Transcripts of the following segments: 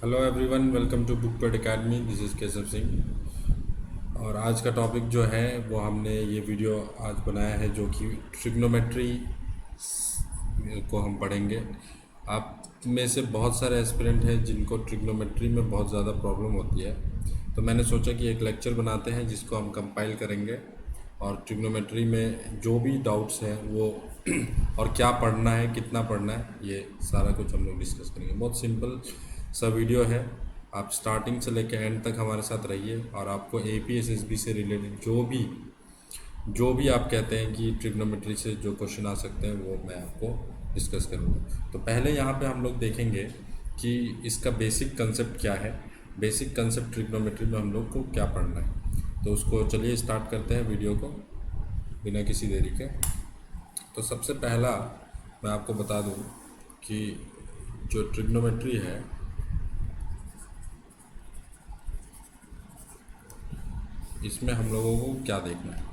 Hello everyone, welcome to Bookped academy. This is Keshav Singh. और आज का टॉपिक जो है वो हमने ये वीडियो आज बनाया है जो कि ट्रिग्नोमेट्री को हम पढ़ेंगे। आप में से बहुत सारे एस्पिरेंट हैं जिनको ट्रिग्नोमेट्री में बहुत ज़्यादा प्रॉब्लम होती है, तो मैंने सोचा कि एक लेक्चर बनाते हैं जिसको हम कंपाइल करेंगे और ट्रिग्नोमेट्री में जो भी डाउट्स हैं वो और क्या पढ़ना है, कितना पढ़ना है, ये सारा कुछ हम लोग डिस्कस करेंगे। बहुत सिंपल सा वीडियो है। आप स्टार्टिंग से लेकर एंड तक हमारे साथ रहिए और आपको एपीएसएसबी से रिलेटेड जो भी आप कहते हैं कि ट्रिग्नोमेट्री से जो क्वेश्चन आ सकते हैं वो मैं आपको डिस्कस करूँगा। तो पहले यहाँ पे हम लोग देखेंगे कि इसका बेसिक कंसेप्ट क्या है, बेसिक कंसेप्ट ट्रिग्नोमेट्री में हम लोग को क्या पढ़ना है। तो उसको चलिए स्टार्ट करते हैं वीडियो को बिना किसी देरी के। तो सबसे पहला मैं आपको बता दूं कि जो ट्रिग्नोमेट्री है इसमें हम लोगों को क्या देखना है।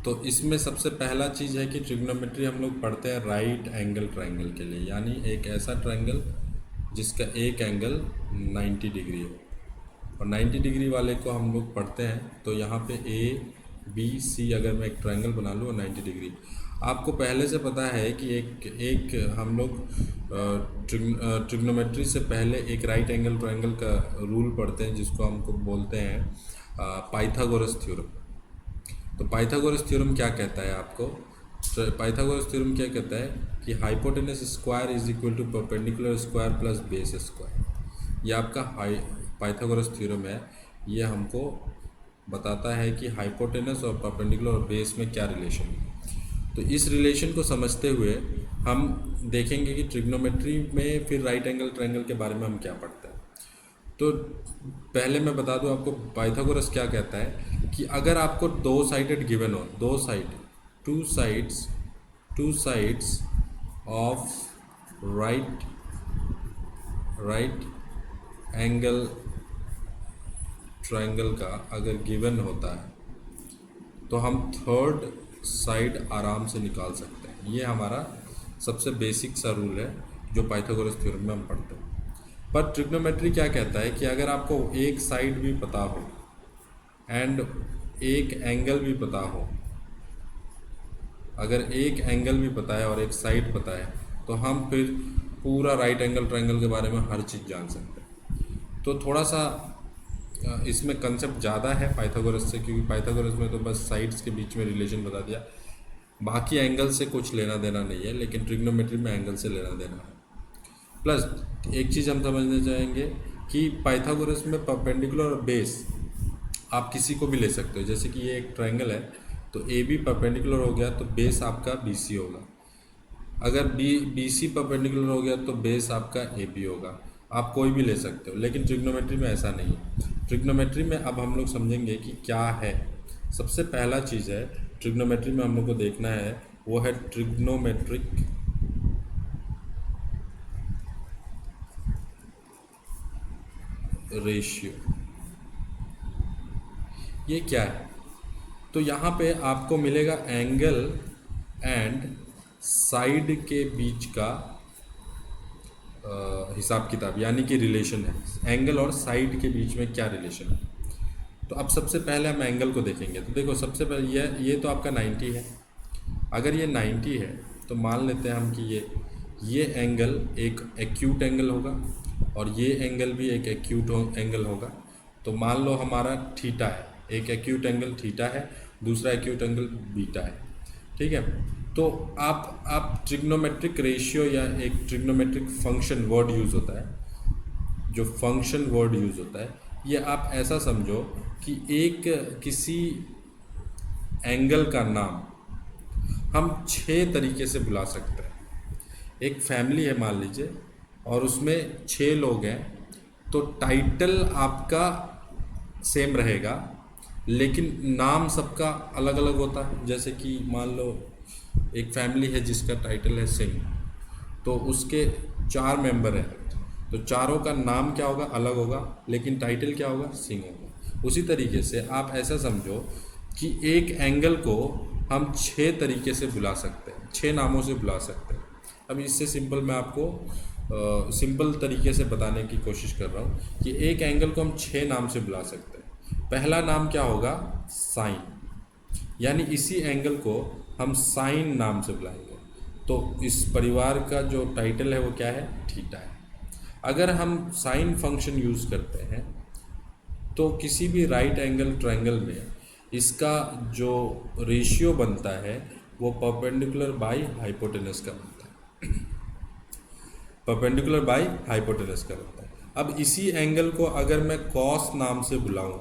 तो इसमें सबसे पहला चीज़ है कि ट्रिग्नोमेट्री हम लोग पढ़ते हैं राइट एंगल ट्रायंगल के लिए, यानी एक ऐसा ट्रायंगल जिसका एक एंगल 90 डिग्री हो। और 90 डिग्री वाले को हम लोग पढ़ते हैं। तो यहाँ पे ए बी सी अगर मैं एक ट्रायंगल बना लूँ 90 डिग्री, आपको पहले से पता है कि एक हम लोग ट्रिग्नोमेट्री से पहले एक राइट एंगल ट्रायंगल का रूल पढ़ते हैं जिसको हमको बोलते हैं पाइथागोरस थ्योरम। तो पाइथागोरस थ्योरम क्या कहता है आपको? पाइथागोरस थ्योरम क्या कहता है कि hypotenuse square is equal to perpendicular square plus base square. ये आपका पाइथागोरस थ्योरम है। ये हमको बताता है कि हाइपोटेनस और परपेंडिकुलर और बेस में क्या रिलेशन है। तो इस रिलेशन को समझते हुए हम देखेंगे कि ट्रिग्नोमेट्री में फिर राइट एंगल ट्रायंगल के बारे में हम क्या पढ़ते हैं। तो पहले मैं बता दूं आपको पाइथागोरस क्या कहता है कि अगर आपको दो साइडेड गिवन हो, two sides of right angle triangle का अगर गिवन होता है तो हम थर्ड साइड आराम से निकाल सकते हैं। ये हमारा सबसे बेसिक सा रूल है जो पाइथागोरस थ्योरम में हम पढ़ते हैं। पर ट्रिग्नोमेट्री क्या कहता है कि अगर आपको एक साइड भी पता हो एंड एक एंगल भी पता हो, अगर एक एंगल भी पता है और एक साइड पता है तो हम फिर पूरा राइट एंगल ट्रायंगल के बारे में हर चीज़ जान सकते हैं। तो थोड़ा सा इसमें कंसेप्ट ज़्यादा है पाइथागोरस से, क्योंकि पाइथागोरस में तो बस साइड्स के बीच में रिलेशन बता दिया, बाकी एंगल से कुछ लेना देना नहीं है, लेकिन ट्रिग्नोमेट्री में एंगल से लेना देना है। प्लस एक चीज़ हम समझने चाहेंगे कि पाइथागोरस में परपेंडिकुलर और बेस आप किसी को भी ले सकते हो। जैसे कि ये एक ट्रायंगल है तो ए बी परपेंडिकुलर हो गया तो बेस आपका बी सी होगा। अगर बी सी परपेंडिकुलर हो गया तो बेस आपका ए बी होगा। आप कोई भी ले सकते हो, लेकिन ट्रिग्नोमेट्री में ऐसा नहीं है। ट्रिग्नोमेट्री में अब हम लोग समझेंगे कि क्या है। सबसे पहला चीज़ है ट्रिग्नोमेट्री में हम लोग को देखना है, वो है ट्रिग्नोमेट्रिक रेशियो। ये क्या है? तो यहाँ पे आपको मिलेगा एंगल एंड साइड के बीच का हिसाब किताब, यानी कि रिलेशन है। एंगल और साइड के बीच में क्या रिलेशन है। तो अब सबसे पहले हम एंगल को देखेंगे। तो देखो सबसे पहले ये तो आपका 90 है। अगर ये 90 है तो मान लेते हैं हम कि ये एंगल एक एक्यूट एंगल होगा और ये एंगल भी एक एक्यूट एंगल होगा। तो मान लो हमारा थीटा है, एक एक्यूट एंगल थीटा है, दूसरा एक्यूट एंगल बीटा है। ठीक है। तो आप ट्रिग्नोमेट्रिक रेशियो या एक ट्रिग्नोमेट्रिक फंक्शन वर्ड यूज़ होता है, जो फंक्शन वर्ड यूज़ होता है, ये आप ऐसा समझो कि किसी एंगल का नाम हम 6 तरीके से बुला सकते हैं। एक फैमिली है मान लीजिए और उसमें 6 लोग हैं, तो टाइटल आपका सेम रहेगा लेकिन नाम सबका अलग अलग होता है। जैसे कि मान लो एक फैमिली है जिसका टाइटल है सिंह, तो उसके 4 मेंबर हैं, तो चारों का नाम क्या होगा? अलग होगा, लेकिन टाइटल क्या होगा? सिंह होगा। उसी तरीके से आप ऐसा समझो कि एक एंगल को हम 6 तरीके से बुला सकते हैं, 6 नामों से बुला सकते हैं। अब इससे सिंपल मैं आपको सिंपल तरीके से बताने की कोशिश कर रहा हूँ कि एक एंगल को हम 6 नाम से बुला सकते हैं। पहला नाम क्या होगा? साइन, यानी इसी एंगल को हम साइन नाम से बुलाएंगे। तो इस परिवार का जो टाइटल है वो क्या है? थीटा है। अगर हम साइन फंक्शन यूज़ करते हैं तो किसी भी राइट एंगल ट्रायंगल में इसका जो रेशियो बनता है वो परपेंडिकुलर बाई हाइपोटेनस का बनता है। परपेंडिकुलर बाई हाइपोटेनस का बनता है। अब इसी एंगल को अगर मैं कॉस नाम से बुलाऊं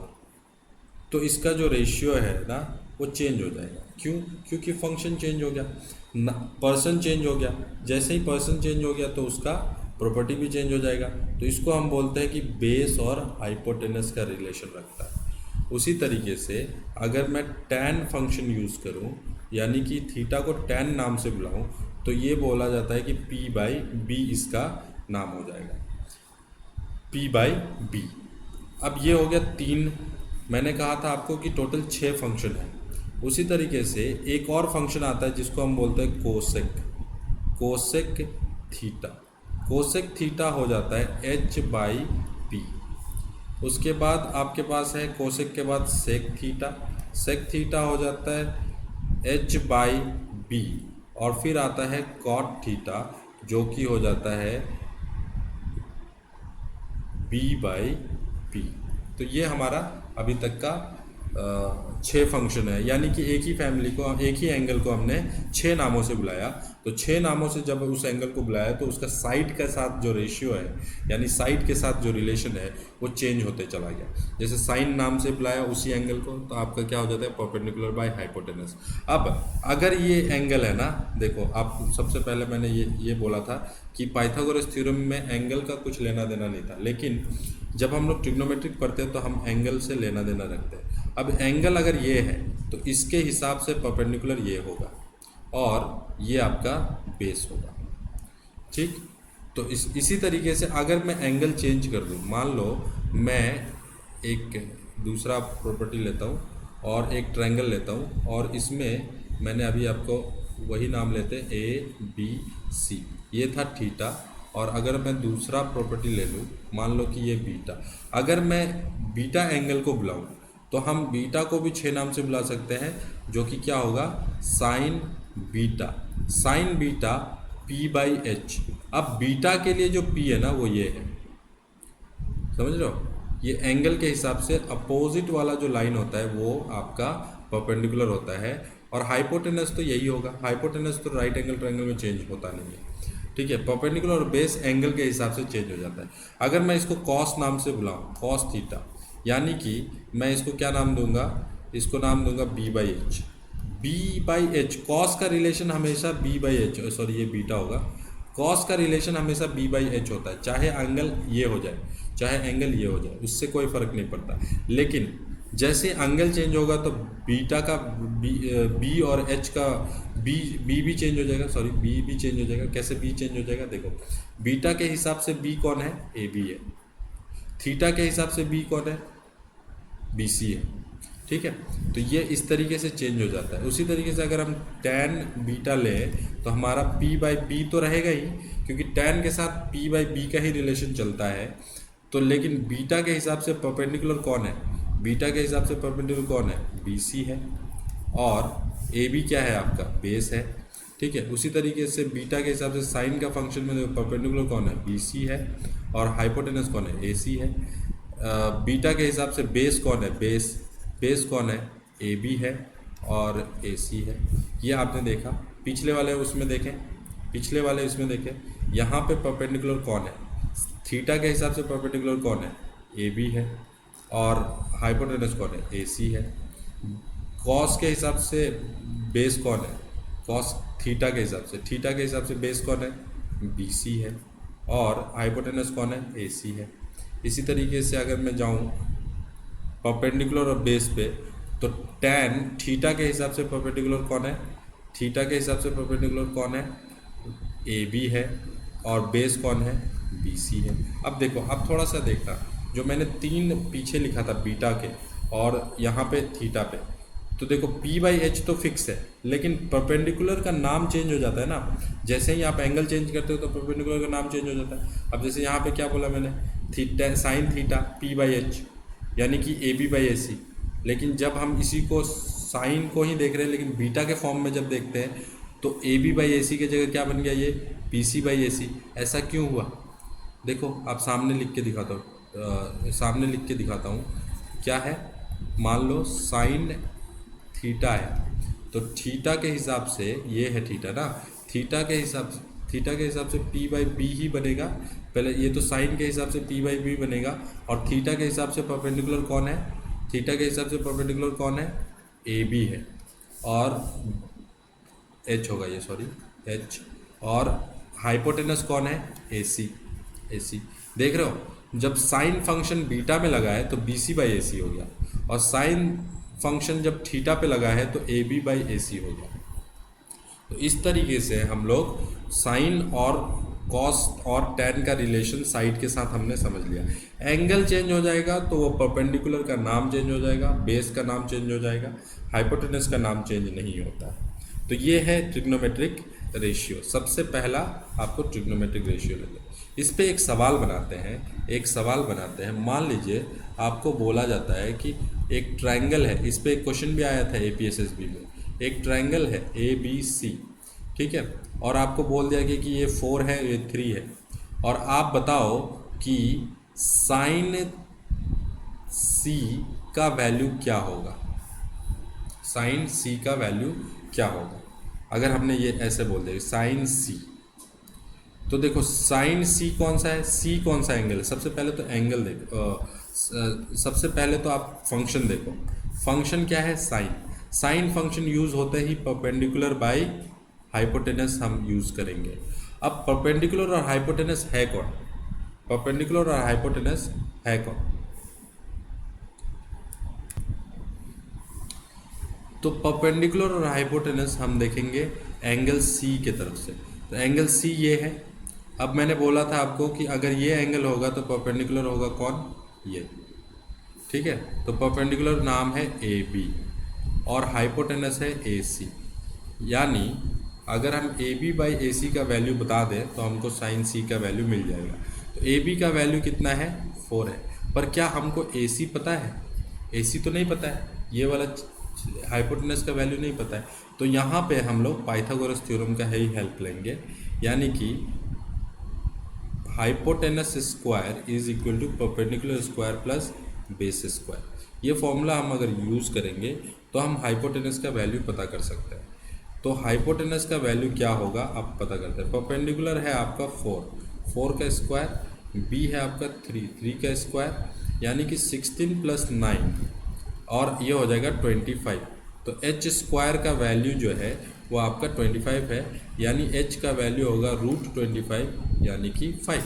तो इसका जो रेशियो है ना वो चेंज हो जाएगा। क्यों? क्योंकि फंक्शन चेंज हो गया, पर्सन चेंज हो गया। जैसे ही पर्सन चेंज हो गया तो उसका प्रॉपर्टी भी चेंज हो जाएगा। तो इसको हम बोलते हैं कि बेस और हाइपोटेनस का रिलेशन रखता है। उसी तरीके से अगर मैं tan फंक्शन यूज़ करूं, यानी कि थीटा को tan नाम से बुलाऊं, तो ये बोला जाता है कि p बाई बी इसका नाम हो जाएगा, p बाई बी। अब ये हो गया 3। मैंने कहा था आपको कि टोटल 6 फंक्शन है। उसी तरीके से एक और फंक्शन आता है जिसको हम बोलते हैं cosec. Cosec theta, cosec theta हो जाता है h बाई पी। उसके बाद आपके पास है कोसेक के बाद सेक थीटा। सेक थीटा हो जाता है h बाई बी। और फिर आता है कॉट थीटा जो कि हो जाता है b बाई पी। तो ये हमारा अभी तक का 6 फंक्शन है, यानी कि एक ही फैमिली को, एक ही एंगल को हमने 6 नामों से बुलाया। तो 6 नामों से जब उस एंगल को बुलाया तो उसका साइड के साथ जो रेशियो है, यानी साइड के साथ जो रिलेशन है वो चेंज होते चला गया। जैसे साइन नाम से बुलाया उसी एंगल को तो आपका क्या हो जाता है? Perpendicular by hypotenuse. अब अगर ये एंगल है ना, देखो आप सबसे पहले मैंने ये बोला था कि पाइथागोरस थ्योरम में एंगल का कुछ लेना देना नहीं था, लेकिन जब हम लोग ट्रिग्नोमेट्रिक पढ़ते हैं तो हम एंगल से लेना देना रखते हैं। अब एंगल अगर ये है तो इसके हिसाब से परपेंडिकुलर ये होगा और ये आपका बेस होगा, ठीक। तो इसी तरीके से अगर मैं एंगल चेंज कर दूँ, मान लो मैं एक दूसरा प्रॉपर्टी लेता हूँ और एक ट्रायंगल लेता हूँ और इसमें मैंने अभी आपको वही नाम लेते हैं ABC, ये था थीटा। और अगर मैं दूसरा प्रॉपर्टी ले लूँ, मान लो कि ये बीटा। अगर मैं बीटा एंगल को बुलाऊँ तो हम बीटा को भी 6 नाम से बुला सकते हैं, जो कि क्या होगा? Sign beta. Sign beta p by H. अब बीटा के लिए जो p है ना वो ये है, समझ रहे हो? ये एंगल के हिसाब से अपोजिट वाला जो लाइन होता है वो आपका परपेंडिकुलर होता है। और हाइपोटेनस तो यही होगा। हाइपोटेनस तो राइट एंगल ट्रायंगल में चेंज होता नहीं है, ठीक है। परपेंडिकुलर और बेस एंगल के हिसाब से चेंज हो जाता है। अगर मैं इसको कॉस नाम से बुलाऊँ, कॉस थीटा, यानी कि मैं इसको क्या नाम दूंगा? इसको नाम दूंगा b by H. B by H, cos का रिलेशन हमेशा b बाई एच, सॉरी ये बीटा होगा। कॉस का रिलेशन हमेशा b बाई एच होता है, चाहे एंगल ये हो जाए चाहे एंगल ये हो जाए, उससे कोई फ़र्क नहीं पड़ता। लेकिन जैसे एंगल चेंज होगा तो बीटा का बी और एच का बी भी चेंज हो जाएगा, सॉरी बी भी चेंज हो जाएगा। कैसे बी चेंज हो जाएगा? देखो, बीटा के हिसाब से बी कौन है? ए बी है। थीटा के हिसाब से बी कौन है? बी सी है, ठीक है। तो ये इस तरीके से चेंज हो जाता है। उसी तरीके से अगर हम tan बीटा लें तो हमारा p बाई बी तो रहेगा ही, क्योंकि tan के साथ p बाई बी का ही रिलेशन चलता है। तो लेकिन बीटा के हिसाब से परपेंडिकुलर कौन है? बीटा के हिसाब से परपेंडिकुलर कौन है? BC है। और AB क्या है? आपका बेस है, ठीक है। उसी तरीके से बीटा के हिसाब से साइन का फंक्शन में परपेंडिकुलर कौन है? BC है। और हाइपोटेनस कौन है? AC है। बीटा के हिसाब से बेस कौन है? बेस कौन है? AB है और AC है। ये आपने देखा। पिछले वाले उसमें देखें, पिछले वाले इसमें देखें, यहाँ पे परपेंडिकुलर कौन है? थीटा के हिसाब से परपेंडिकुलर कौन है? AB है। और हाइपोटेनस कौन है? AC है। कॉस के हिसाब से बेस कौन है? कॉस थीटा के हिसाब से, थीटा के हिसाब से बेस कौन है? BC है। और हाइपोटेनस कौन है? AC है। इसी तरीके से अगर मैं जाऊँ परपेंडिकुलर और बेस पे, तो tan थीटा के हिसाब से परपेंडिकुलर कौन है? थीटा के हिसाब से परपेंडिकुलर कौन है? AB है। और बेस कौन है? BC है। अब देखो, अब थोड़ा सा देखना, जो मैंने 3 पीछे लिखा था बीटा के और यहाँ पे थीटा पे, तो देखो पी बाई एच तो फिक्स है, लेकिन परपेंडिकुलर का नाम चेंज हो जाता है ना। जैसे ही आप एंगल चेंज करते हो तो परपेंडिकुलर का नाम चेंज हो जाता है। अब जैसे यहाँ पे क्या बोला मैंने, theta sine theta P by H, यानी कि ए बी बाई ए सी। लेकिन जब हम इसी को साइन को ही देख रहे हैं, लेकिन बीटा के फॉर्म में जब देखते हैं तो ए बी बाई ए सी की जगह क्या बन गया, ये पी सी बाई ए सी। ऐसा क्यों हुआ? देखो आप सामने लिख के दिखाता हूँ, सामने लिख के दिखाता हूँ क्या है। मान लो साइन थीटा है, तो थीटा के हिसाब से ये है थीटा ना, थीटा के हिसाब से पी बाई बी ही बनेगा। पहले ये तो साइन के हिसाब से पी बाई बी बनेगा, और थीटा के हिसाब से परपेंडिकुलर कौन है, थीटा के हिसाब से परपेंडिकुलर कौन है, ए बी है, और एच होगा ये, सॉरी एच, और हाइपोटेनस कौन है, ए सी। ए सी देख रहे हो, जब साइन फंक्शन बीटा में लगा है तो बी सी बाई ए सी हो गया, और साइन फंक्शन जब थीटा पे लगा है तो ए बी बाई ए सी हो गया। तो इस तरीके से हम लोग साइन और कॉस और टैन का रिलेशन साइड के साथ हमने समझ लिया। एंगल चेंज हो जाएगा तो वो परपेंडिकुलर का नाम चेंज हो जाएगा, बेस का नाम चेंज हो जाएगा, हाइपोटेनस का नाम चेंज नहीं होता है। तो ये है ट्रिग्नोमेट्रिक रेशियो। सबसे पहला आपको ट्रिग्नोमेट्रिक रेशियो लेते हैं। इस पे एक सवाल बनाते हैं, मान लीजिए आपको बोला जाता है कि एक ट्रायंगल है, इस पे एक क्वेश्चन भी आया था APSSB में, एक ट्रायंगल है ABC, ठीक है, और आपको बोल दिया कि ये 4 है, ये 3 है, और आप बताओ कि साइन C का वैल्यू क्या होगा, साइन C का वैल्यू क्या होगा अगर हमने ये ऐसे बोल दिया साइन C। तो देखो साइन C कौन सा है, C कौन सा एंगल है। सबसे पहले तो एंगल देखो, सबसे पहले तो आप फंक्शन देखो, फंक्शन क्या है, साइन। साइन फंक्शन यूज होते ही परपेंडिकुलर बाय हाइपोटेनस हम यूज करेंगे। अब परपेंडिकुलर और हाइपोटेनस है कौन, परपेंडिकुलर और हाइपोटेनस है कौन, तो परपेंडिकुलर और हाइपोटेनस हम देखेंगे एंगल C के तरफ से। तो एंगल C ये है। अब मैंने बोला था आपको कि अगर ये एंगल होगा तो परपेंडिकुलर होगा कौन, ये, ठीक है। तो परपेंडिकुलर नाम है AB और हाइपोटेनस है AC, यानी अगर हम AB बाई AC का वैल्यू बता दें तो हमको साइन C का वैल्यू मिल जाएगा। तो AB का वैल्यू कितना है, 4 है, पर क्या हमको AC पता है, AC तो नहीं पता है, ये वाला हाइपोटेनस का वैल्यू नहीं पता है। तो यहाँ पे हम लोग पाइथागोरस थ्योरम का ही हेल्प लेंगे, यानी कि hypotenuse square is equal to perpendicular square plus base square. ये फॉर्मूला हम अगर यूज़ करेंगे तो हम हाइपोटेनस का वैल्यू पता कर सकते हैं। तो हाइपोटेनस का वैल्यू क्या होगा आप पता करते हैं। परपेंडिकुलर है आपका 4 का स्क्वायर, बी है आपका 3 का स्क्वायर, यानी कि 16 प्लस 9, और ये हो जाएगा 25। तो एच स्क्वायर का वैल्यू जो है वो आपका 25 है, यानी एच का वैल्यू होगा √25, यानी कि 5।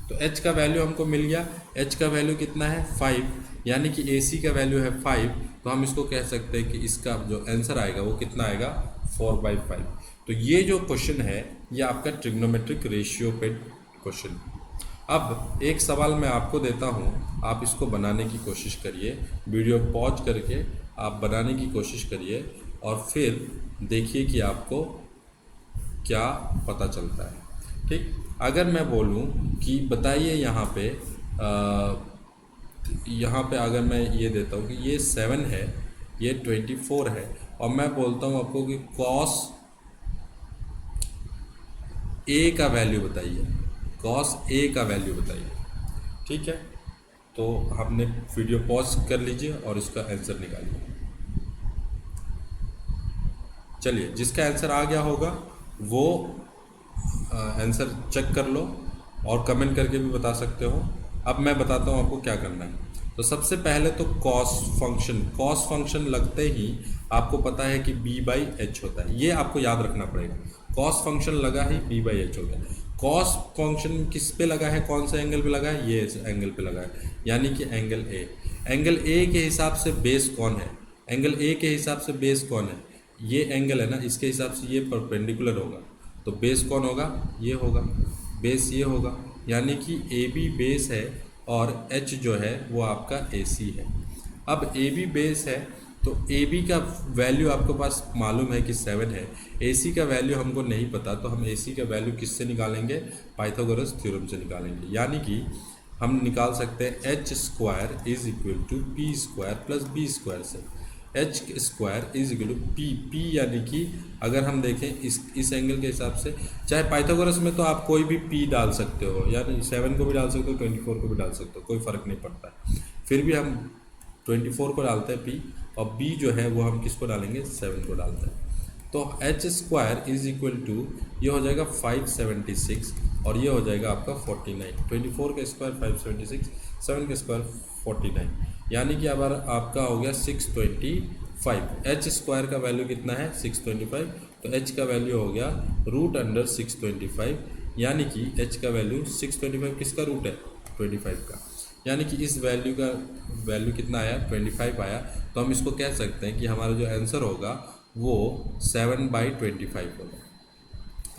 तो एच का वैल्यू हमको मिल गया। एच का वैल्यू कितना है, 5, यानी कि AC का वैल्यू है 5। तो हम इसको कह सकते हैं कि इसका जो आंसर आएगा वो कितना आएगा, 4/5। तो ये जो क्वेश्चन है ये आपका ट्रिग्नोमेट्रिक रेशियो पे क्वेश्चन। अब एक सवाल मैं आपको देता हूँ, आप इसको बनाने की कोशिश करिए, वीडियो पॉज करके आप बनाने की कोशिश करिए और फिर देखिए कि आपको क्या पता चलता है, ठीक। अगर मैं बोलूँ कि बताइए यहाँ पे अगर मैं ये देता हूँ कि ये 7 है, ये 24 है, और मैं बोलता हूँ आपको कि कॉस A का वैल्यू बताइए, कॉस A का वैल्यू बताइए, ठीक है। तो आपने वीडियो पॉज कर लीजिए और इसका आंसर निकालिए। चलिए, जिसका आंसर आ गया होगा वो आंसर चेक कर लो और कमेंट करके भी बता सकते हो। अब मैं बताता हूँ आपको क्या करना है। तो सबसे पहले तो कॉस फंक्शन लगते ही आपको पता है कि B/H होता है, ये आपको याद रखना पड़ेगा। कॉस फंक्शन लगा ही B/H हो गया। कॉस फंक्शन किस पे लगा है, कौन से एंगल पे लगा है, ये एंगल पे लगा है, यानी कि एंगल A। एंगल A के हिसाब से बेस कौन है, एंगल A के हिसाब से बेस कौन है, ये एंगल है ना, इसके हिसाब से ये परपेंडिकुलर होगा। तो बेस कौन होगा, ये होगा, बेस ये होगा, यानी कि AB बेस है और H जो है वो आपका AC है। अब AB बेस है तो ए बी का वैल्यू आपके पास मालूम है कि 7 है, ए सी का वैल्यू हमको नहीं पता, तो हम ए सी का वैल्यू किससे निकालेंगे? पाइथागोरस थ्योरम से निकालेंगे। यानी कि हम निकाल सकते हैं H square is equal to P square plus B square से। H square is equal to P यानी कि अगर हम देखें इस एंगल के हिसाब से, चाहे पाइथागोरस में तो आप कोई भी पी डाल सकते हो, यानी 7 को भी डाल सकते हो, 24 को भी डाल सकते हो, कोई फ़र्क नहीं पड़ता है। फिर भी हम 24 को डालते हैं पी, और बी जो है वो हम किसको डालेंगे? 7 को डालते हैं। तो H square is equal to ये हो जाएगा 576 और ये हो जाएगा आपका 49। 24 का स्क्वायर 576, 7 का स्क्वायर 49, यानी कि अब आपका हो गया 625। एच स्क्वायर का वैल्यू कितना है? 625। तो एच का वैल्यू हो गया रूट अंडर 625, यानी कि एच का वैल्यू 625 किसका रूट है? 25 का। यानी कि इस वैल्यू का वैल्यू कितना आया? 25 आया। तो हम इसको कह सकते हैं कि हमारा जो आंसर होगा वो 7/25 होगा।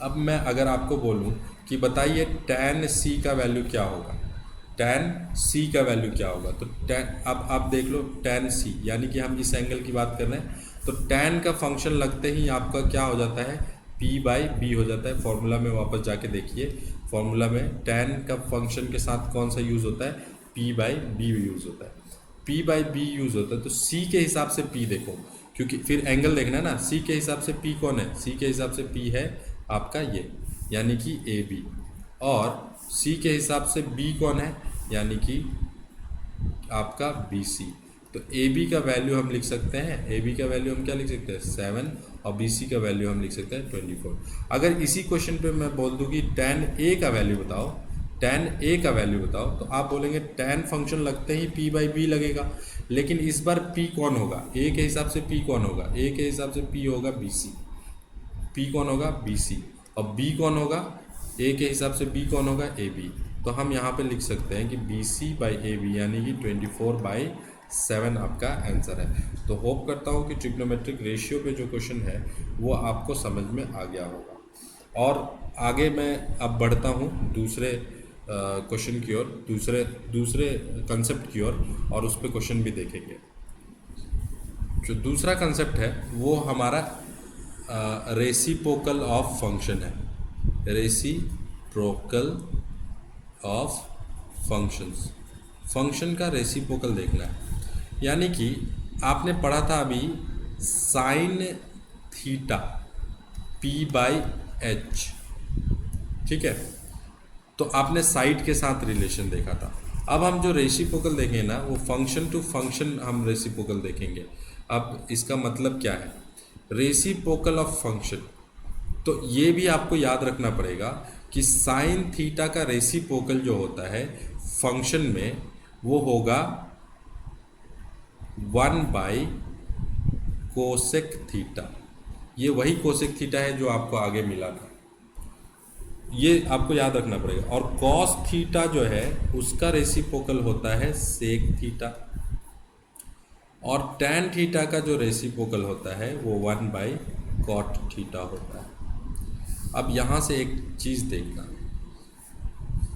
अब मैं अगर आपको बोलूं कि बताइए tan c का वैल्यू क्या होगा, tan c का वैल्यू क्या होगा, तो tan, अब आप देख लो tan c, यानी कि हम इस एंगल की बात कर रहे हैं, तो tan का फंक्शन लगते ही आपका क्या हो जाता है? p/b हो जाता है। फॉर्मूला में वापस जाके देखिए, फॉर्मूला में tan का फंक्शन के साथ कौन सा यूज़ होता है? p/b यूज़ होता है। p/b यूज़ होता है, तो c के हिसाब से p देखो, क्योंकि फिर एंगल देखना है ना, c के हिसाब से p कौन है? c के हिसाब से p है आपका ये, यानी कि ए बी, और c के हिसाब से b कौन है? यानी कि आपका बी सी। तो ए बी का वैल्यू हम लिख सकते हैं, ए बी का वैल्यू हम क्या लिख सकते हैं? 7, और बी सी का वैल्यू हम लिख सकते हैं 24। अगर इसी क्वेश्चन पे मैं बोल दूँ कि tan ए का वैल्यू बताओ, tan ए का वैल्यू बताओ, तो आप बोलेंगे tan फंक्शन लगते ही p/b लगेगा, लेकिन इस बार p कौन होगा? a के हिसाब से p कौन होगा? a के हिसाब से p होगा बी सी। p कौन होगा? B C. और b कौन होगा? a के हिसाब से b कौन होगा? A B. तो हम यहाँ पे लिख सकते हैं कि B C by A B, यानी कि 24/7 आपका आंसर है। तो होप करता हूँ कि ट्रिग्नोमेट्रिक रेशियो पे जो क्वेश्चन है वो आपको समझ में आ गया होगा। और आगे मैं अब बढ़ता हूँ दूसरे क्वेश्चन की ओर, दूसरे कंसेप्ट की ओर, और उस पर क्वेश्चन भी देखेंगे। जो दूसरा कंसेप्ट है वो हमारा रेसिप्रोकल ऑफ फंक्शन है। रेसिप्रोकल ऑफ फंक्शंस, फंक्शन का रेसिप्रोकल देखना है। यानी कि आपने पढ़ा था अभी साइन थीटा p/h, ठीक है, तो आपने साइड के साथ रिलेशन देखा था। अब हम जो रेसिप्रोकल देखेंगे ना, वो फंक्शन टू फंक्शन हम रेसिप्रोकल देखेंगे। अब इसका मतलब क्या है? रेसिप्रोकल ऑफ फंक्शन, तो ये भी आपको याद रखना पड़ेगा कि साइन थीटा का रेसिप्रोकल जो होता है फंक्शन में, वो होगा 1/कोसेक थीटा। ये वही कोसेक थीटा है जो आपको आगे मिला था, ये आपको याद रखना पड़ेगा। और कॉस थीटा जो है उसका रेसिप्रोकल होता है सेक थीटा, और टैन थीटा का जो रेसिप्रोकल होता है वो 1/कॉट थीटा होता है। अब यहाँ से एक चीज़ देखना,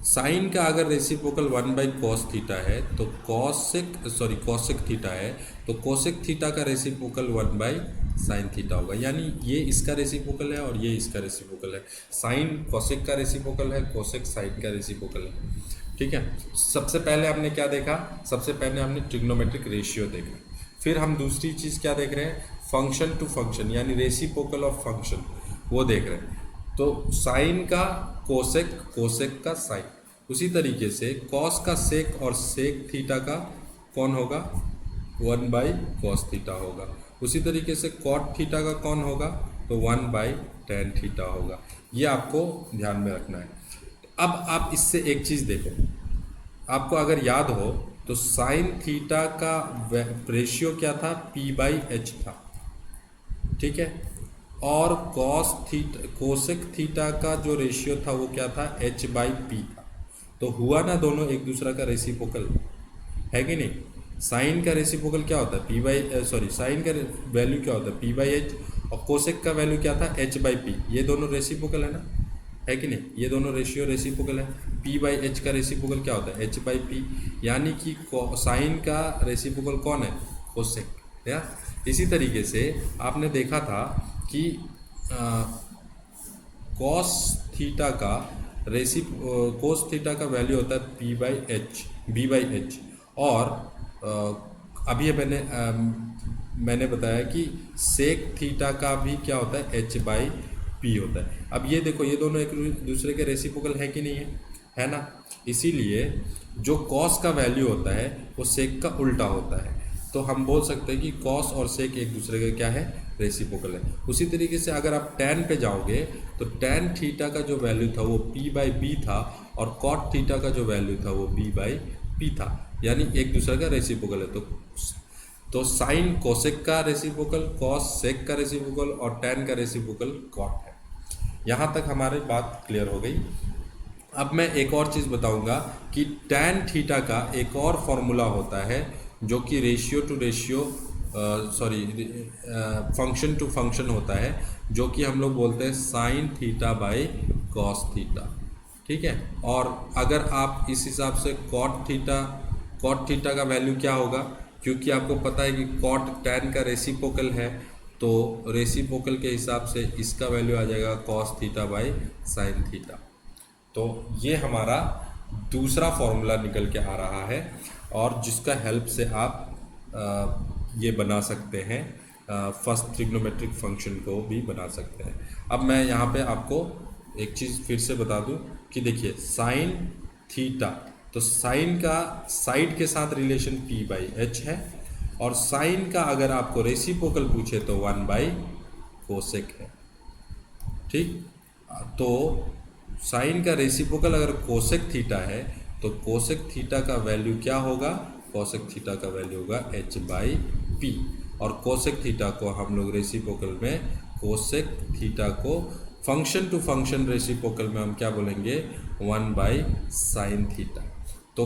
साइन का अगर रेसिप्रोकल 1/कॉस थीटा है तो कॉसेक थीटा है, तो कोसेक थीटा का रेसिप्रोकल 1/साइन थीटा होगा। यानी ये इसका रेसिप्रोकल है और ये इसका रेसिप्रोकल है। साइन कोसेक का रेसिप्रोकल है, कोसेक साइन का रेसिप्रोकल है, ठीक है। सबसे पहले हमने क्या देखा? सबसे पहले हमने ट्रिग्नोमेट्रिक रेशियो देखा। फिर हम दूसरी चीज़ क्या देख रहे हैं? फंक्शन टू फंक्शन, यानी रेसिप्रोकल ऑफ फंक्शन, वो देख रहे हैं। तो साइन का कोसेक, कोसेक का साइन, उसी तरीके से कॉस का सेक और सेक थीटा का कौन होगा? 1/कॉस थीटा होगा। उसी तरीके से कॉट थीटा का कौन होगा? तो 1/टैन थीटा होगा। ये आपको ध्यान में रखना है। अब आप इससे एक चीज़ देखो, आपको अगर याद हो तो साइन थीटा का रेशियो क्या था? p/h था, ठीक है। और कोसेक थीटा का जो रेशियो था वो क्या था? h/p था। तो हुआ ना दोनों एक दूसरा का रेसिप्रोकल, है कि नहीं? साइन का रेसिप्रोकल क्या होता है? साइन का वैल्यू क्या होता है? p/h, और कोसेक का वैल्यू क्या था? h/p। ये दोनों रेसिप्रोकल है ना, है कि नहीं? ये दोनों रेशियो रेसिप्रोकल है। p/h का रेसिप्रोकल क्या होता है? h/p। यानी कि साइन का रेसिप्रोकल कौन है? कोसेक, या इसी तरीके से आपने देखा था कि कॉस थीटा का कोस थीटा का वैल्यू होता है बी बाई एच और अभी मैंने बताया कि सेक थीटा का भी क्या होता है एच बाई पी होता है। अब ये देखो, ये दोनों एक दूसरे के रेसिप्रोकल है कि नहीं है ना। इसीलिए जो कॉस का वैल्यू होता है वो सेक का उल्टा होता है, तो हम बोल सकते हैं कि कॉस और सेक एक दूसरे का क्या है, रेसिप्रोकल है। उसी तरीके से अगर आप टैन पे जाओगे तो टैन थीटा का जो वैल्यू था वो पी बाई बी था और कॉट थीटा का जो वैल्यू था वो बी बाई पी था, यानी एक दूसरे का रेसिप्रोकल है। तो साइन कोसेक का रेसिप्रोकल, कॉस सेक का रेसिप्रोकल और टैन का रेसिप्रोकल कॉट है। यहाँ तक हमारी बात क्लियर हो गई। अब मैं एक और चीज़ बताऊंगा कि टैन थीटा का एक और फॉर्मूला होता है जो कि ratio to ratio function to function होता है, जो कि हम लोग बोलते हैं sine theta by cos theta, ठीक है। और अगर आप इस हिसाब से कॉट थीटा का वैल्यू क्या होगा, क्योंकि आपको पता है कि कॉट टैन का रेसिप्रोकल है, तो रेसिप्रोकल के हिसाब से इसका वैल्यू आ जाएगा cos theta by sine theta. तो ये हमारा दूसरा फॉर्मूला निकल के आ रहा है और जिसका हेल्प से आप ये बना सकते हैं, फर्स्ट ट्रिग्नोमेट्रिक फंक्शन को भी बना सकते हैं। अब मैं यहाँ पे आपको एक चीज़ फिर से बता दूँ कि देखिए साइन थीटा, तो साइन का साइड के साथ रिलेशन p बाई एच है और साइन का अगर आपको रेसिप्रोकल पूछे तो 1 बाई कोसेक है, ठीक। तो साइन का रेसिप्रोकल अगर कोसेक थीटा है तो कोसेक थीटा का वैल्यू क्या होगा, कोसेक थीटा का वैल्यू होगा h बाई पी, और कोसेक थीटा को हम लोग रेसिप्रोकल में कोसेक थीटा को फंक्शन टू फंक्शन रेसिप्रोकल में हम क्या बोलेंगे 1 बाई साइन थीटा। तो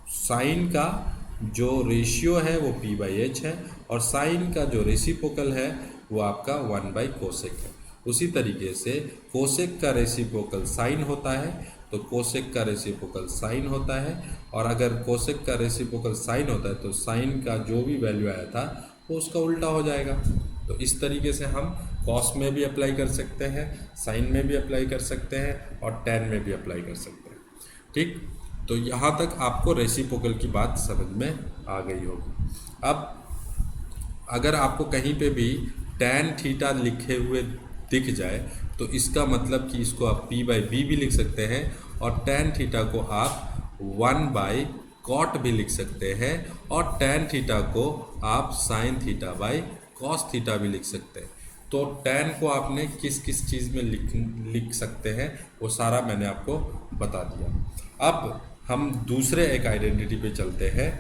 साइन का जो रेशियो है वो p बाई एच है और साइन का जो रेसिप्रोकल है वो आपका 1 बाई कोसेक है। उसी तरीके से कोसेक का रेसिप्रोकल साइन होता है तो कोसेक का रेसिप्रोकल साइन होता है, और अगर कोसेक का रेसिप्रोकल साइन होता है तो साइन का जो भी वैल्यू आया था वो उसका उल्टा हो जाएगा। तो इस तरीके से हम कॉस में भी अप्लाई कर सकते हैं, साइन में भी अप्लाई कर सकते हैं और टैन में भी अप्लाई कर सकते हैं, ठीक। तो यहाँ तक आपको रेसिप्रोकल की बात समझ में आ गई होगी। अब अगर आपको कहीं पे भी टैन थीटा लिखे हुए दिख जाए तो इसका मतलब कि इसको आप p बाई बी भी लिख सकते हैं और टैन थीटा को आप 1 बाई कॉट भी लिख सकते हैं और टैन थीटा को आप sign theta by cos theta भी लिख सकते हैं। तो टैन को आपने किस किस चीज़ में लिख सकते हैं वो सारा मैंने आपको बता दिया। अब हम दूसरे एक आइडेंटिटी पे चलते हैं,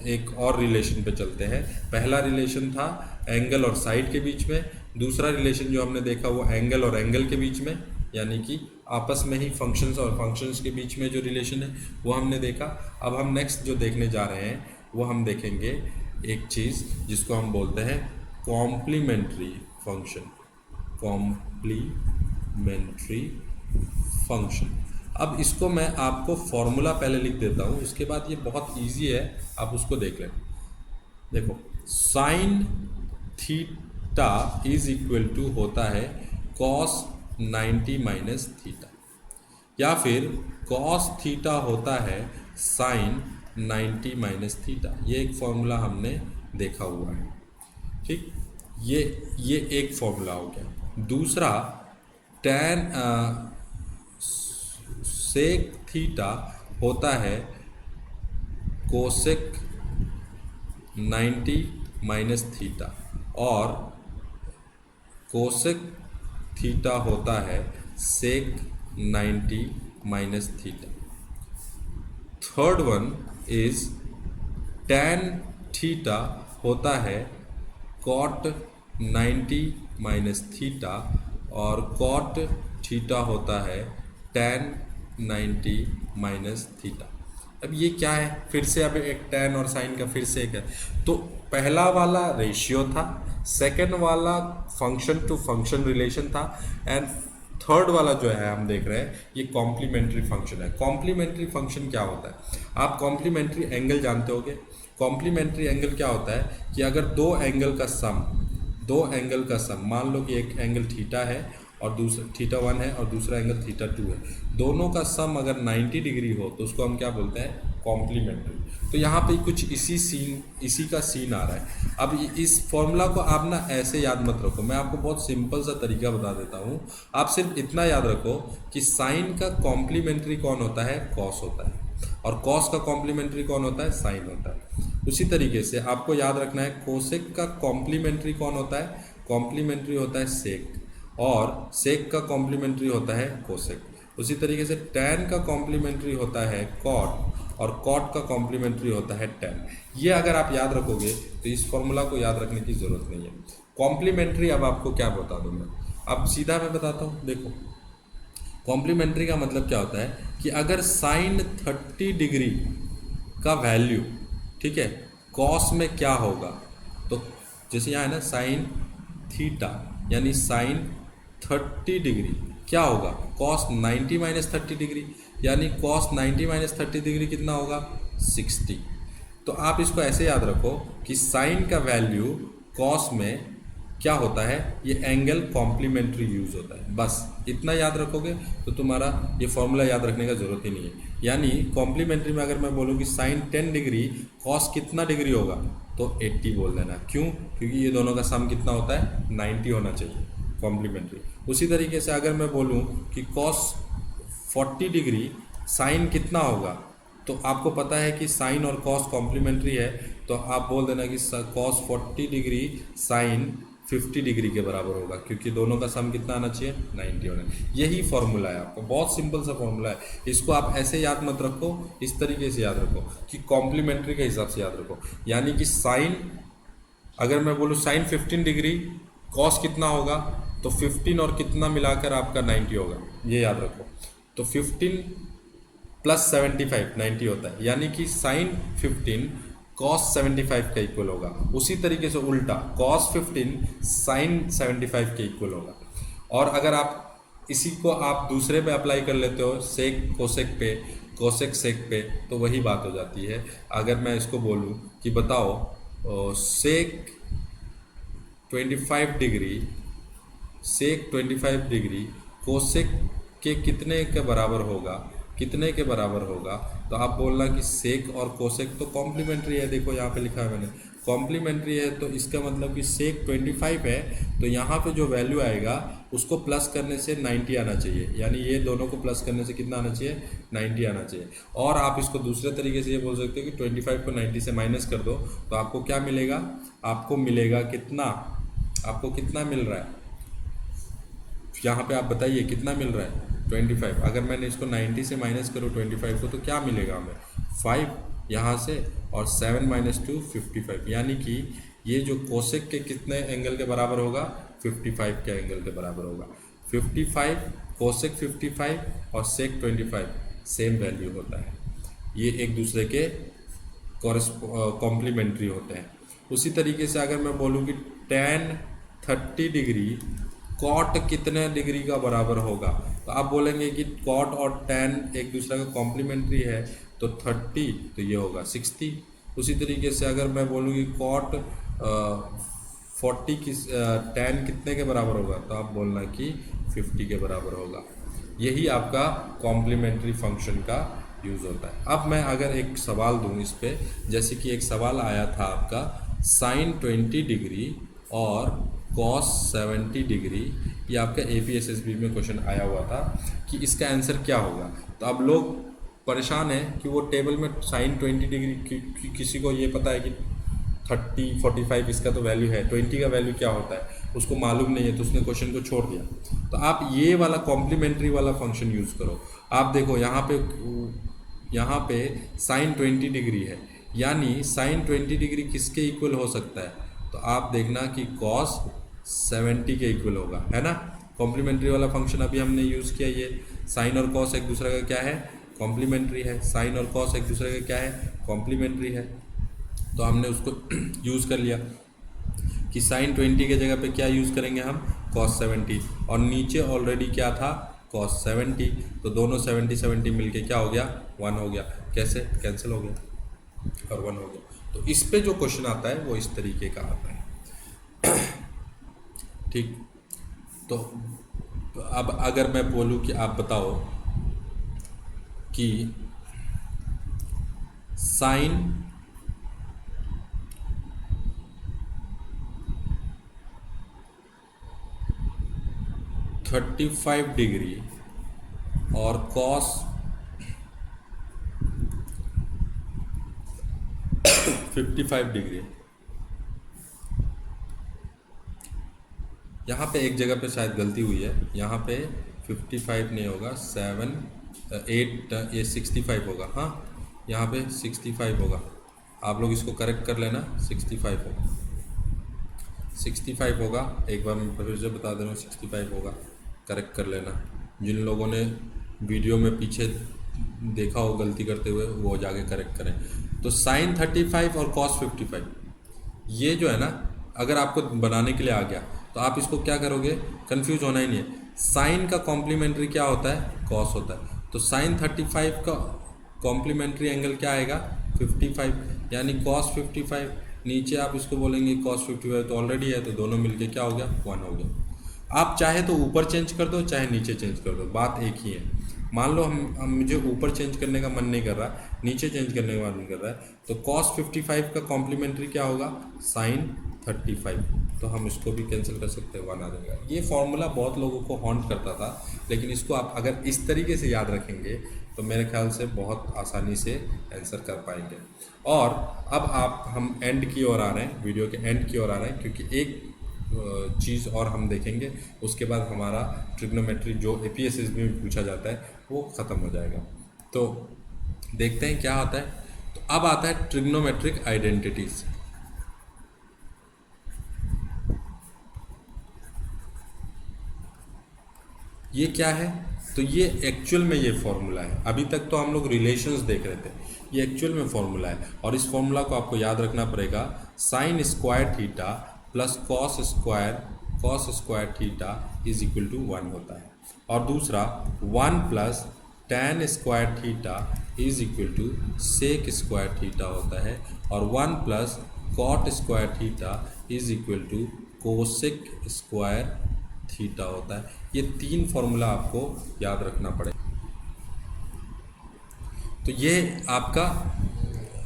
एक और रिलेशन पे चलते हैं। पहला रिलेशन था एंगल और साइड के बीच में, दूसरा रिलेशन जो हमने देखा वो एंगल और एंगल के बीच में, यानी कि आपस में ही फंक्शंस और फंक्शंस के बीच में जो रिलेशन है वो हमने देखा। अब हम नेक्स्ट जो देखने जा रहे हैं वो हम देखेंगे एक चीज़ जिसको हम बोलते हैं कॉम्प्लीमेंट्री फंक्शन, कॉम्प्लीमेंट्री फंक्शन। अब इसको मैं आपको फॉर्मूला पहले लिख देता हूँ, उसके बाद ये बहुत इजी है, आप उसको देख लें। देखो sine theta is equal to होता है कॉस 90 माइनस थीटा, या फिर कॉस थीटा होता है साइन 90 माइनस थीटा। ये एक फॉर्मूला हमने देखा हुआ है, ठीक। ये एक फॉर्मूला हो गया। दूसरा टैन सेक थीटा होता है कोसेक 90 माइनस थीटा और कोसेक थीटा होता है सेक 90 minus theta. Third one is tan theta होता है कॉट 90 माइनस थीटा और कॉट थीटा होता है टैन 90 माइनस थीटा। अब ये क्या है, फिर से अब एक टैन और साइन का फिर से एक है। तो पहला वाला रेशियो था, सेकंड वाला फंक्शन टू फंक्शन रिलेशन था, एंड थर्ड वाला जो है हम देख रहे हैं ये कॉम्प्लीमेंट्री फंक्शन है। कॉम्प्लीमेंट्री फंक्शन क्या होता है, आप कॉम्प्लीमेंट्री एंगल जानते होगे, कॉम्प्लीमेंट्री एंगल क्या होता है कि अगर दो एंगल का सम, मान लो कि एक एंगल थीटा है और दूसरा थीटा 1 है और दूसरा एंगल थीटा 2 है, दोनों का सम अगर 90 डिग्री हो तो उसको हम क्या बोलते हैं, कॉम्प्लीमेंट्री। तो यहाँ पे कुछ इसी का सीन आ रहा है। अब इस फॉर्मूला को आप ना ऐसे याद मत रखो, मैं आपको बहुत सिंपल सा तरीका बता देता हूँ। आप सिर्फ इतना याद रखो कि साइन का कॉम्प्लीमेंट्री कौन होता है, कॉस होता है, और कॉस का कॉम्प्लीमेंट्री कौन होता है, साइन होता है। उसी तरीके से आपको याद रखना है कोसेक का कॉम्प्लीमेंट्री कौन होता है, कॉम्प्लीमेंट्री होता है सेक, और सेक का कॉम्प्लीमेंट्री होता है कोसेक। उसी तरीके से टैन का कॉम्प्लीमेंट्री होता है कॉट, और कॉट का कॉम्प्लीमेंट्री होता है टैन। ये अगर आप याद रखोगे तो इस फॉर्मूला को याद रखने की ज़रूरत नहीं है। कॉम्प्लीमेंट्री अब आपको क्या बता दूँ मैं, अब सीधा मैं बताता हूँ। देखो कॉम्प्लीमेंट्री का मतलब क्या होता है कि अगर साइन 30 डिग्री का वैल्यू, ठीक है, कॉस में क्या होगा, तो जैसे यहाँ है ना साइन थीटा यानी साइन 30 डिग्री क्या होगा, कॉस 90 माइनस 30 डिग्री, यानी कॉस 90 माइनस 30 डिग्री कितना होगा, 60। तो आप इसको ऐसे याद रखो कि साइन का वैल्यू कॉस में क्या होता है, ये एंगल कॉम्प्लीमेंट्री यूज होता है। बस इतना याद रखोगे तो तुम्हारा ये फॉर्मूला याद रखने का जरूरत ही नहीं है। यानी कॉम्प्लीमेंट्री में अगर मैं बोलूँ कि साइन 10 डिग्री कॉस कितना डिग्री होगा, तो 80 बोल देना। क्यों, क्योंकि ये दोनों का सम कितना होता है, 90 होना चाहिए कॉम्प्लीमेंट्री। उसी तरीके से अगर मैं बोलूँ कि कॉस 40 डिग्री साइन कितना होगा, तो आपको पता है कि साइन और कॉस कॉम्प्लीमेंट्री है, तो आप बोल देना कि कॉस 40 डिग्री साइन 50 डिग्री के बराबर होगा, क्योंकि दोनों का सम कितना आना चाहिए, 90 होना। यही फॉर्मूला है आपका, बहुत सिंपल सा फॉर्मूला है। इसको आप ऐसे याद मत रखो, इस तरीके से याद रखो कि कॉम्प्लीमेंट्री के हिसाब से याद रखो। यानी कि साइन, अगर मैं बोलूँ साइन 15 डिग्री कॉस कितना होगा, तो 15 और कितना मिलाकर आपका 90 होगा, ये याद रखो। तो 15 प्लस 75 90 होता है, यानी कि साइन 15 कॉस 75 का इक्वल होगा। उसी तरीके से उल्टा कॉस 15 साइन 75 के इक्वल होगा। और अगर आप इसी को आप दूसरे पे अप्लाई कर लेते हो, सेक कोसेक पे, कोसेक सेक पे, तो वही बात हो जाती है। अगर मैं इसको बोलूँ कि बताओ सेक 25 डिग्री, सेक 25 डिग्री कोसेक के कितने के बराबर होगा, कितने के बराबर होगा, तो आप बोलना कि सेक और कोसेक तो कॉम्प्लीमेंट्री है। देखो यहाँ पे लिखा है मैंने, कॉम्प्लीमेंट्री है, तो इसका मतलब कि सेक 25 है, तो यहाँ पे जो वैल्यू आएगा उसको प्लस करने से 90 आना चाहिए। यानी ये दोनों को प्लस करने से कितना आना चाहिए, 90 आना चाहिए। और आप इसको दूसरे तरीके से ये बोल सकते हो कि 25 को 90 से माइनस कर दो, तो आपको क्या मिलेगा, आपको मिलेगा कितना, आपको कितना मिल रहा है, यहाँ पे आप बताइए कितना मिल रहा है, 25। अगर मैंने इसको 90 से माइनस करूँ 25 को, तो क्या मिलेगा हमें, 5 यहाँ से, और 7 माइनस 2 55। यानी कि ये जो कोसेक के कितने एंगल के बराबर होगा, 55 के एंगल के बराबर होगा। 55 कोसेक 55 और सेक 25 सेम वैल्यू होता है, ये एक दूसरे के कॉम्प्लीमेंट्री होते हैं। उसी तरीके से अगर मैं बोलूँ कि tan 30 डिग्री कॉट कितने डिग्री का बराबर होगा, तो आप बोलेंगे कि कॉट और टैन एक दूसरे का कॉम्प्लीमेंट्री है, तो 30 तो ये होगा 60। उसी तरीके से अगर मैं बोलूँ कि कॉट 40 की टैन कितने के बराबर होगा, तो आप बोलना कि 50 के बराबर होगा। यही आपका कॉम्प्लीमेंट्री फंक्शन का यूज़ होता है। अब मैं अगर एक सवाल दूँ इस पर, जैसे कि एक सवाल आया था आपका साइन 20 डिग्री और कॉस 70 डिग्री, ये आपका APSSB में क्वेश्चन आया हुआ था कि इसका आंसर क्या होगा। तो अब लोग परेशान हैं कि वो टेबल में साइन 20 डिग्री किसी को ये पता है कि 30 45 इसका तो वैल्यू है, 20 का वैल्यू क्या होता है उसको मालूम नहीं है, तो उसने क्वेश्चन को छोड़ दिया। तो आप ये वाला कॉम्प्लीमेंट्री वाला फंक्शन यूज़ करो। आप देखो यहाँ पे साइन 20 डिग्री है, यानी साइन 20 डिग्री किसके इक्वल हो सकता है, तो आप देखना कि कॉस 70 के इक्वल होगा, है ना। कॉम्प्लीमेंट्री वाला फंक्शन अभी हमने यूज़ किया, ये साइन और कॉस एक दूसरे का क्या है, कॉम्प्लीमेंट्री है। साइन और कॉस एक दूसरे का क्या है, कॉम्प्लीमेंट्री है। तो हमने उसको यूज़ कर लिया कि साइन 20 के जगह पे क्या यूज़ करेंगे हम, कॉस 70, और नीचे ऑलरेडी क्या था, कॉस 70, तो दोनों 70 मिलके क्या हो गया, 1 हो गया। कैसे, कैंसिल हो गया और 1 हो गया। तो इस पे जो क्वेश्चन आता है वो इस तरीके का आता है। ठीक, तो अब अगर मैं बोलूँ कि आप बताओ कि साइन 35 डिग्री और कॉस 55 डिग्री, यहाँ पे एक जगह पे शायद गलती हुई है, यहाँ पे 55 नहीं होगा, 8 ये 65 होगा। हाँ, यहाँ पे 65 होगा, आप लोग इसको करेक्ट कर लेना। 65 होगा, 65 होगा। एक बार मैं फिर से बता दे रहा हूँ, 65 होगा, करेक्ट कर लेना। जिन लोगों ने वीडियो में पीछे देखा हो गलती करते हुए, वो जाके करेक्ट करें। तो साइन 35 और कॉस 55, ये जो है ना, अगर आपको बनाने के लिए आ गया तो आप इसको क्या करोगे, कंफ्यूज होना ही नहीं है। साइन का कॉम्प्लीमेंट्री क्या होता है, कॉस होता है। तो साइन 35 का कॉम्प्लीमेंट्री एंगल क्या आएगा, 55, यानी कॉस 55। नीचे आप इसको बोलेंगे कॉस 55, तो ऑलरेडी है, तो दोनों मिलके क्या हो गया, 1 हो गया। आप चाहे तो ऊपर चेंज कर दो, चाहे नीचे चेंज कर दो, बात एक ही है। मान लो हम मुझे ऊपर चेंज करने का मन नहीं कर रहा, नीचे चेंज करने का मन नहीं कर रहा है, तो cos 55 का कॉम्प्लीमेंट्री क्या होगा, sin 35। तो हम इसको भी कैंसिल कर सकते हैं, 1 आ जाएगा। ये फॉर्मूला बहुत लोगों को हॉन्ट करता था, लेकिन इसको आप अगर इस तरीके से याद रखेंगे तो मेरे ख्याल से बहुत आसानी से आंसर कर पाएंगे। और अब हम एंड की ओर आ रहे हैं, वीडियो के एंड की ओर आ रहे हैं, क्योंकि एक चीज़ और हम देखेंगे, उसके बाद हमारा ट्रिग्नोमेट्री जो APSSB में पूछा जाता है वो ख़त्म हो जाएगा। तो देखते हैं क्या आता है। तो अब आता है ट्रिग्नोमेट्रिक आइडेंटिटीज। ये क्या है, तो ये एक्चुअल में ये फॉर्मूला है। अभी तक तो हम लोग रिलेशंस देख रहे थे, ये एक्चुअल में फॉर्मूला है। और इस फॉर्मूला को आपको याद रखना पड़ेगा, sine square theta plus cos square theta is equal to 1 होता है। और दूसरा 1 plus tan square theta is equal to sec square theta होता है। और 1 plus cot square theta is equal to cosec square theta होता है। ये 3 फॉर्मूला आपको याद रखना पड़ेगा। तो ये आपका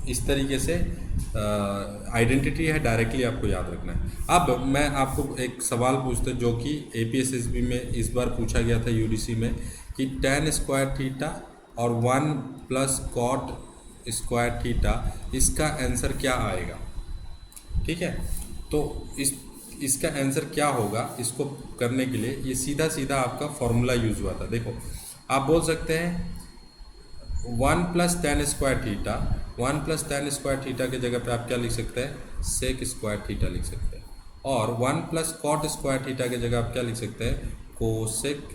इस तरीके से आइडेंटिटी है, डायरेक्टली आपको याद रखना है। अब मैं आपको एक सवाल पूछता जो कि APSSB में इस बार पूछा गया था UDC में, कि tan स्क्वायर थीटा और 1 प्लस कॉट स्क्वायर थीटा, इसका आंसर क्या आएगा। ठीक है, तो इसका आंसर क्या होगा, इसको करने के लिए ये सीधा सीधा आपका फॉर्मूला यूज हुआ था। देखो, आप बोल सकते हैं 1 plus tan square theta, 1 plus tan square theta के जगह पे आप क्या लिख सकते हैं, सेक स्क्वायर थीटा लिख सकते हैं। और 1 प्लस कॉट स्क्वायर थीटा के जगह आप क्या लिख सकते हैं, कोसेक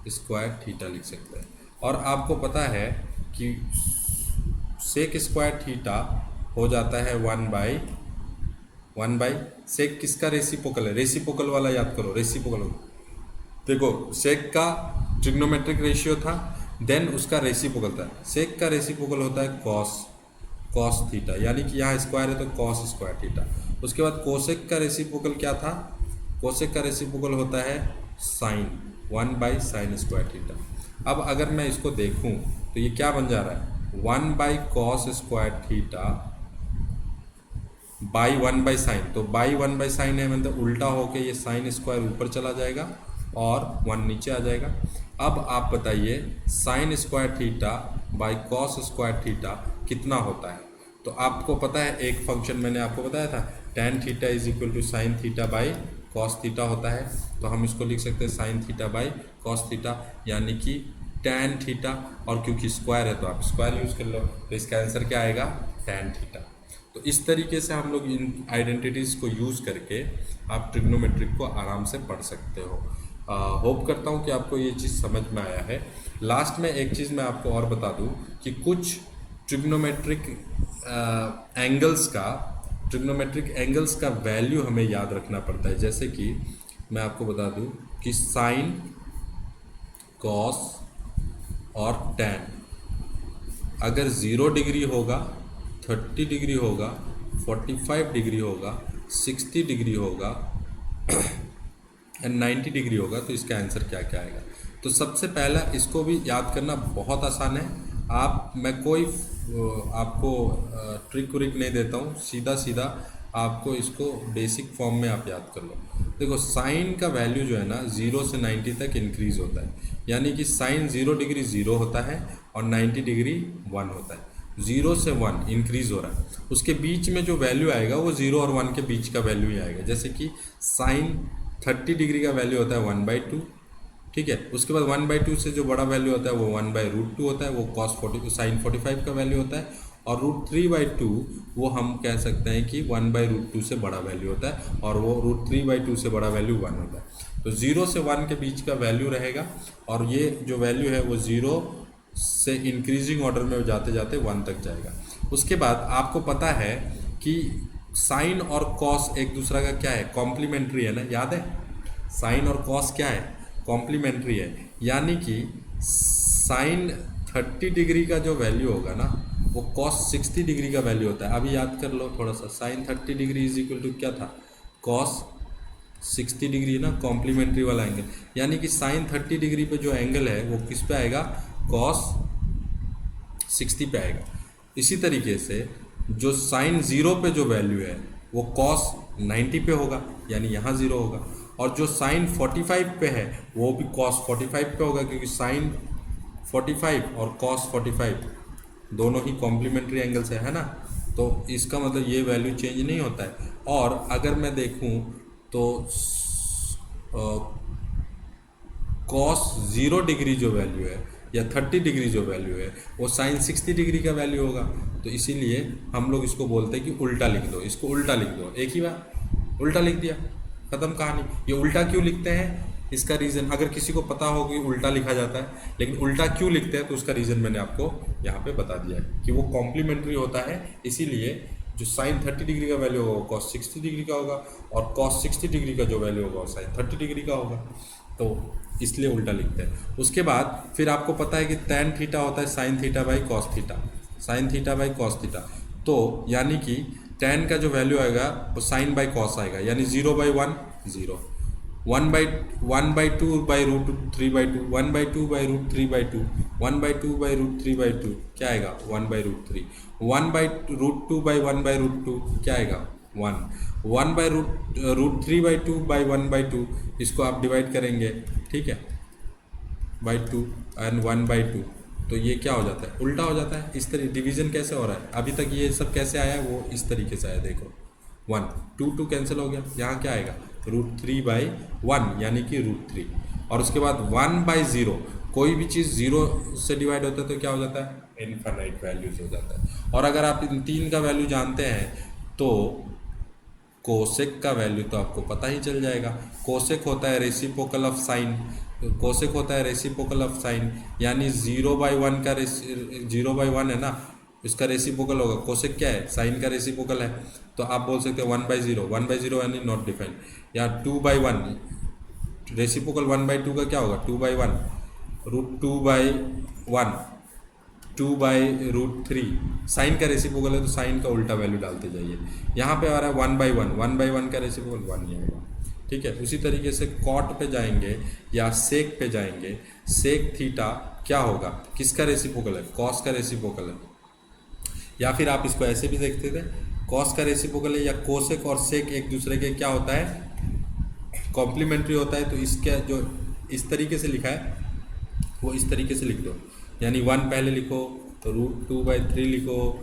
स्क्वायर थीटा लिख सकते हैं। और आपको पता है कि सेक स्क्वायर थीटा हो जाता है 1 बाई सेक किसका रेसिप्रोकल है, रेसिप्रोकल वाला याद करो, रेसिप्रोकल। देखो, सेक का ट्रिग्नोमेट्रिक रेशियो था, देन उसका रेसिप्रोकल था। सेक का रेसिप्रोकल होता है कॉस थीटा, यानी कि यहाँ स्क्वायर है तो कॉस स्क्वायर थीटा। उसके बाद कोसेक का रेसिप्रोकल क्या था, कोसेक का रेसिप्रोकल होता है sine, 1 by sine square theta. अब अगर मैं इसको देखूं तो ये क्या बन जा रहा है, 1 by cos square theta by 1 by sign. तो बाई 1 बाई साइन है, मतलब उल्टा होके ये साइन स्क्वायर ऊपर चला जाएगा और 1 नीचे आ जाएगा। अब आप बताइए sign square theta by cos square theta कितना होता है। तो आपको पता है एक फंक्शन मैंने आपको बताया था, tan theta is equal to sine theta by cos theta होता है। तो हम इसको लिख सकते हैं sine theta by cos theta, यानी कि tan थीटा, और क्योंकि स्क्वायर है तो आप स्क्वायर यूज़ कर लो, तो इसका आंसर क्या आएगा, tan थीटा। तो इस तरीके से हम लोग इन आइडेंटिटीज़ को यूज़ करके आप ट्रिग्नोमेट्रिक को आराम से पढ़ सकते हो। होप करता हूँ कि आपको ये चीज़ समझ में आया है। लास्ट में एक चीज़ मैं आपको और बता दूँ कि कुछ ट्रिग्नोमेट्रिक एंगल्स का वैल्यू हमें याद रखना पड़ता है। जैसे कि मैं आपको बता दूँ कि साइन, कॉस और टैन अगर 0 डिग्री होगा, 30 डिग्री होगा, 45 डिग्री होगा, 60 डिग्री होगा एंड 90 डिग्री होगा, तो इसका आंसर क्या क्या आएगा। तो सबसे पहला इसको भी याद करना बहुत आसान है। मैं कोई आपको ट्रिक व्रिक नहीं देता हूँ, सीधा सीधा आपको इसको बेसिक फॉर्म में आप याद कर लो। देखो साइन का वैल्यू जो है ना 0 से 90 तक इंक्रीज होता है, यानी कि साइन 0 डिग्री 0 होता है और 90 डिग्री 1 होता है। 0 से 1 इंक्रीज हो रहा है, उसके बीच में जो वैल्यू आएगा वो 0 और 1 के बीच का वैल्यू ही आएगा। जैसे कि साइन 30 डिग्री का वैल्यू होता है 1/2, ठीक है। उसके बाद 1/2 से जो बड़ा वैल्यू होता है वो 1/√2 होता है, वो cos 40 साइन 45 का वैल्यू होता है। और √3/2 वो हम कह सकते हैं कि 1/√2 से बड़ा वैल्यू होता है, और वो √3/2 से बड़ा वैल्यू 1 होता है। तो 0 से 1 के बीच का वैल्यू रहेगा, और ये जो वैल्यू है वो 0 से इंक्रीजिंग ऑर्डर में जाते जाते 1 तक जाएगा। उसके बाद आपको पता है कि साइन और कॉस एक दूसरा का क्या है, कॉम्प्लीमेंट्री है ना, याद है। साइन और कॉस क्या है, कॉम्प्लीमेंट्री है, यानी कि साइन 30 डिग्री का जो वैल्यू होगा ना वो कॉस 60 डिग्री का वैल्यू होता है। अभी याद कर लो थोड़ा सा, sine 30 degree is equal to क्या था, कॉस 60 डिग्री ना, कॉम्प्लीमेंट्री वाला एंगल। यानी कि साइन 30 डिग्री पे जो एंगल है वो किस पे आएगा, कॉस 60 पे आएगा। इसी तरीके से जो साइन 0 पे जो वैल्यू है वो कॉस 90 पे होगा, यानी यहाँ 0 होगा। और जो साइन 45 पे है वो भी कॉस 45 पे होगा, क्योंकि साइन 45 और कॉस 45 दोनों ही कॉम्प्लीमेंट्री एंगल्स है ना। तो इसका मतलब ये वैल्यू चेंज नहीं होता है। और अगर मैं देखूं तो कॉस 0 डिग्री जो वैल्यू है या 30 डिग्री जो वैल्यू है वो साइन 60 डिग्री का वैल्यू होगा। तो इसीलिए हम लोग इसको बोलते हैं कि उल्टा लिख दो, इसको उल्टा लिख दो। एक ही बार उल्टा लिख दिया, ख़त्म कहानी। ये उल्टा क्यों लिखते हैं, इसका रीज़न अगर किसी को पता हो कि उल्टा लिखा जाता है, लेकिन उल्टा क्यों लिखते हैं तो उसका रीज़न मैंने आपको यहाँ पे बता दिया है कि वो कॉम्प्लीमेंट्री होता है। इसीलिए जो साइन 30 डिग्री का वैल्यू होगा वो कॉस 60 डिग्री का होगा, और कॉस 60 डिग्री का जो वैल्यू होगा वो साइन 30 डिग्री का होगा। तो इसलिए उल्टा लिखते हैं। उसके बाद फिर आपको पता है कि टैन थीटा होता है sign theta by cos theta, sign theta by cos theta. तो यानी कि टैन का जो वैल्यू आएगा वो साइन बाई कॉस आएगा, यानी 0/1 0, 1/2/√3/2, 1/2/√3/2, 1/2/√3/2 क्या आएगा 1/√3, 1/√2/1/√2 क्या आएगा 1, 1/√3/2/1/2 इसको आप डिवाइड करेंगे, ठीक है, बाई 2 एंड 1/2, तो ये क्या हो जाता है, उल्टा हो जाता है। इस तरीके डिवीजन कैसे हो रहा है, अभी तक ये सब कैसे आया है वो इस तरीके से आया। देखो 1 2 कैंसिल हो गया, यहाँ क्या आएगा √3/1 यानी कि √3, और उसके बाद 1/0, कोई भी चीज़ 0 से डिवाइड होता है तो क्या हो जाता है, इनफाइनाइट वैल्यूज हो जाता है। और अगर आप इन तीन का वैल्यू जानते हैं तो कोसेक का वैल्यू तो आपको पता ही चल जाएगा। कोसेक होता है रेसिप्रोकल ऑफ साइन, कोसेक होता है रेसिप्रोकल ऑफ साइन, यानी 0/1 का 0/1 है ना, इसका रेसिप्रोकल होगा। कोसेक क्या है, साइन का रेसिप्रोकल है। तो आप बोल सकते हैं 1/0, 1/0 यानी नॉट डिफाइंड, या 2/1, रेसिप्रोकल 1/2 का क्या होगा 2/1, √2/1, 2/√3, साइन का रेसिप्रोकल है तो साइन का उल्टा वैल्यू डालते जाइए। यहाँ पे आ रहा है 1/1, 1/1 का रेसिप्रोकल 1 ही आएगा, ठीक है। उसी तरीके से कॉट पे जाएंगे या सेक पे जाएंगे, सेक थीटा क्या होगा, किसका रेसिप्रोकल है, कॉस का रेसिप्रोकल है। या फिर आप इसको ऐसे भी देखते थे, कॉस का रेसिप्रोकल है, या कोसेक और सेक एक दूसरे के क्या होता है, कॉम्प्लीमेंट्री होता है। तो इसका जो इस तरीके से लिखा है वो इस तरीके से लिख दो, यानी 1 पहले लिखो, √2/3 लिखो,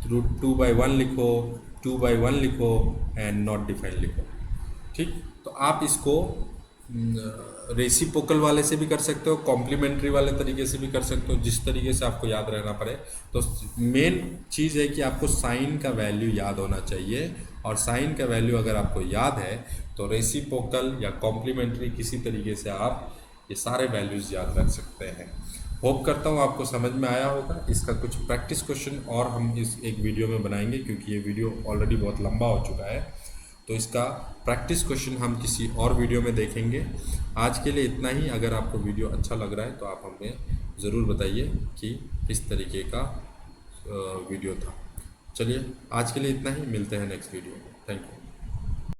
√2/1 लिखो, 2/1 लिखो एंड नॉट डिफाइंड लिखो, ठीक। तो आप इसको रेसिप्रोकल वाले से भी कर सकते हो, कॉम्प्लीमेंट्री वाले तरीके से भी कर सकते हो, जिस तरीके से आपको याद रहना पड़े। तो मेन चीज़ है कि आपको साइन का वैल्यू याद होना चाहिए, और साइन का वैल्यू अगर आपको याद है तो रेसिप्रोकल या कॉम्प्लीमेंट्री किसी तरीके से आप ये सारे वैल्यूज़ याद रख सकते हैं। होप करता हूँ आपको समझ में आया होगा। इसका कुछ प्रैक्टिस क्वेश्चन और हम इस एक वीडियो में बनाएंगे, क्योंकि ये वीडियो ऑलरेडी बहुत लंबा हो चुका है, तो इसका प्रैक्टिस क्वेश्चन हम किसी और वीडियो में देखेंगे। आज के लिए इतना ही। अगर आपको वीडियो अच्छा लग रहा है तो आप हमें ज़रूर बताइए कि किस तरीके का वीडियो था। चलिए आज के लिए इतना ही, मिलते हैं नेक्स्ट वीडियो में। Thank you.